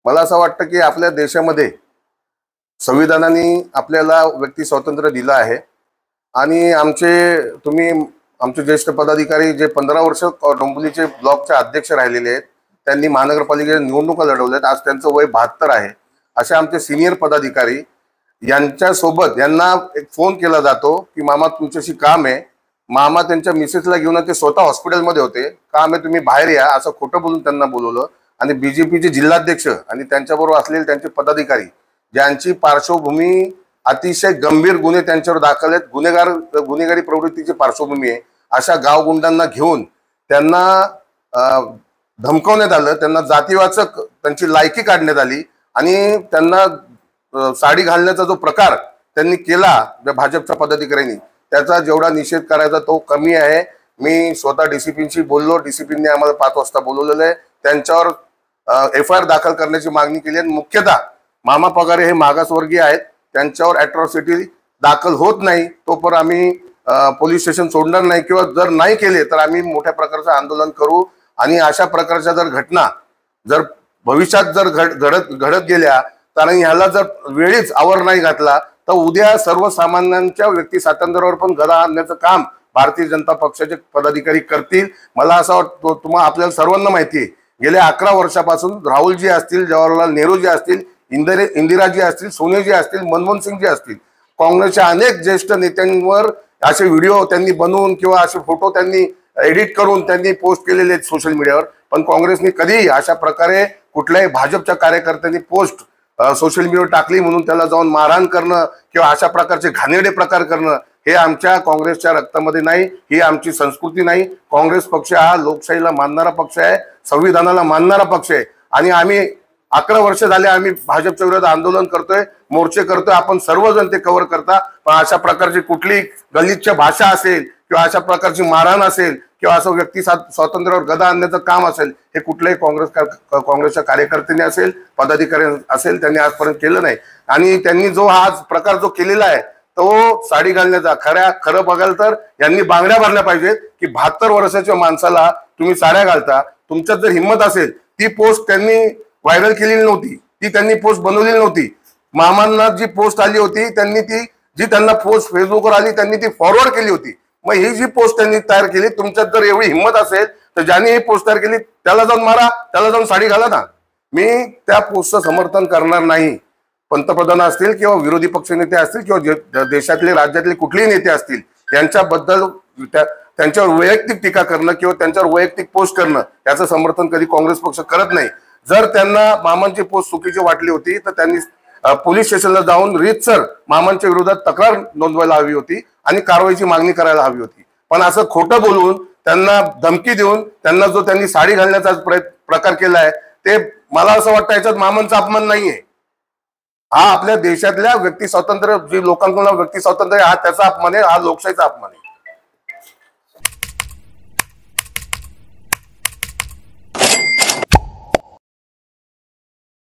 मला असं वाटतं की आपल्या देशामध्ये संविधानाने आपल्याला व्यक्ती स्वातंत्र्य दिलं आहे आणि आमचे ज्येष्ठ पदाधिकारी जे 15 वर्ष डोंबिवलीचे ब्लॉकचे अध्यक्ष राहिलेले आहेत, त्यांनी महानगरपालिकेच्या निवडणुका लढवल्यात। आज त्यांचं वय 72 आहे। असे आमचे सिनियर पदाधिकारी यांच्यासोबत यांना एक फोन केला जातो की मामा तुमच्याशी काम आहे। मामा त्यांच्या मिसेसला घेऊन ते स्वतः हॉस्पिटलमध्ये होते, काम आहे तुम्ही बाहेर या असं खोटं बोलून त्यांना बोलवलं आणि बीजेपीचे जिल्हाध्यक्ष आणि त्यांच्याबरोबर असलेले त्यांचे पदाधिकारी ज्यांची पार्श्वभूमी अतिशय गंभीर गुन्हे त्यांच्यावर दाखल आहेत, गुन्हेगारी प्रवृत्तीची पार्श्वभूमी आहे, अशा गावगुंडांना घेऊन त्यांना धमकवण्यात आलं, त्यांना जातीवाचक त्यांची लायकी काढण्यात आली आणि त्यांना साडी घालण्याचा जो प्रकार त्यांनी केला भाजपच्या पदाधिकाऱ्यांनी त्याचा जेवढा निषेध करायचा तो कमी आहे। मी स्वतः डीसीपींशी बोललो, डीसीपींनी आम्हाला 5 वाजता बोलवलेलं आहे, त्यांच्यावर FIR दाखल करण्याची मागणी केली आहे। मुख्यतः मामा पगारे हे मागासवर्गीय आहेत, त्यांच्यावर अॅट्रॉसिटी दाखल होत नाही तोपर्यंत आम्ही पोलीस स्टेशन सोडणार नाही किंवा जर नाही केले तर आम्ही मोठ्या प्रकारचं आंदोलन करू आणि अशा प्रकारच्या जर घटना जर भविष्यात जर घडत गेल्या तर ह्याला जर वेळीच आवर नाही घातला तर उद्या सर्वसामान्यांच्या व्यक्ती स्वातंत्र्यावर पण गदा आणण्याचं काम भारतीय जनता पक्षाचे पदाधिकारी करतील। मला असं वाटतं आपल्याला सर्वांना माहिती आहे, गेल्या 11 वर्षापासून राहुलजी असतील, जवाहरलाल नेहरूजी असतील, इंदिराजी असतील, सोनियाजी असतील, मनमोहन सिंगजी असतील, काँग्रेसच्या अनेक ज्येष्ठ नेत्यांवर असे व्हिडिओ त्यांनी बनवून किंवा असे फोटो त्यांनी एडिट करून त्यांनी पोस्ट केलेले आहेत सोशल मीडियावर। पण काँग्रेसने कधीही अशा प्रकारे कुठल्याही भाजपच्या कार्यकर्त्यांनी पोस्ट सोशल मीडियावर टाकली म्हणून त्याला जाऊन मारहाण करणं किंवा अशा प्रकारचे घाणेरडे प्रकार करणं हे आमच्या काँग्रेसच्या रक्तामध्ये नाही, ही आमची संस्कृती नाही। काँग्रेस पक्ष हा लोकशाहीला मानणारा पक्ष आहे, संविधानाला मानणारा पक्ष आहे आणि आम्ही 11 वर्ष झाले आम्ही भाजपच्या विरोधात आंदोलन करतोय, मोर्चे करतोय, आपण सर्वजण ते कव्हर करता। पण अशा प्रकारची कुठली गलिच्छ भाषा असेल किंवा अशा प्रकारची मारहाण असेल किंवा असं व्यक्ती स्वातंत्र्यावर गदा आणण्याचं काम असेल हे कुठल्याही काँग्रेसच्या कार्यकर्त्यांनी असेल, पदाधिकारी असेल, त्यांनी आजपर्यंत केलं नाही। आणि त्यांनी जो आज प्रकार जो केलेला आहे तो साडी घालण्याचा खरं बघाल तर यांनी बांगड्या भरल्या पाहिजेत की 72 वर्षाच्या माणसाला तुम्ही साड्या घालता। तुमच्यात जर हिंमत असेल, ती पोस्ट त्यांनी व्हायरल केलेली नव्हती, ती त्यांनी पोस्ट बनवलेली नव्हती। मामांना जी पोस्ट आली होती त्यांना पोस्ट फेसबुकवर आली त्यांनी ती फॉरवर्ड केली होती। मग ही जी पोस्ट त्यांनी तयार केली, तुमच्यात जर एवढी हिंमत असेल तर ज्यांनी ही पोस्ट तयार केली त्याला जाऊन मारा, त्याला जाऊन साडी घाला ना। मी त्या पोस्टचं समर्थन करणार नाही। पंतप्रधान असतील किंवा विरोधी पक्ष नेते असतील किंवा देशातले राज्यातले कुठलेही नेते असतील यांच्याबद्दल त्यांच्यावर वैयक्तिक टीका करणं किंवा त्यांच्यावर वैयक्तिक पोस्ट करणं याचं समर्थन कधी काँग्रेस पक्ष करत नाही। जर त्यांना मामांची पोस्ट चुकीची वाटली होती तर त्यांनी पोलीस स्टेशनला जाऊन रीतसर मामांच्या विरोधात तक्रार नोंदवायला हवी होती आणि कारवाईची मागणी करायला हवी होती। पण असं खोटं बोलून त्यांना धमकी देऊन त्यांनी साडी घालण्याचा प्रकार केलाय ते मला असं वाटतं याच्यात मामांचा अपमान नाहीये, हा आपल्या देशातल्या व्यक्ती स्वातंत्र्य जी लोकांकडून व्यक्ती स्वातंत्र्य हा त्याचा अपमान आहे, हा लोकशाहीचा अपमान आहे।